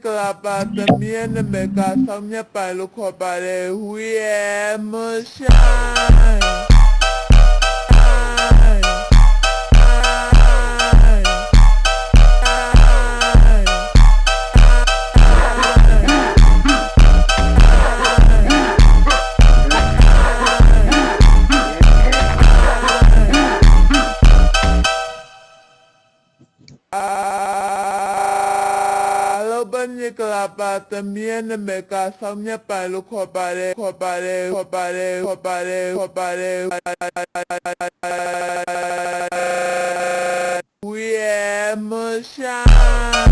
Kelapa también me casa mi palo copare huye moshai Kelapa también me casa mi palo copare we are moshai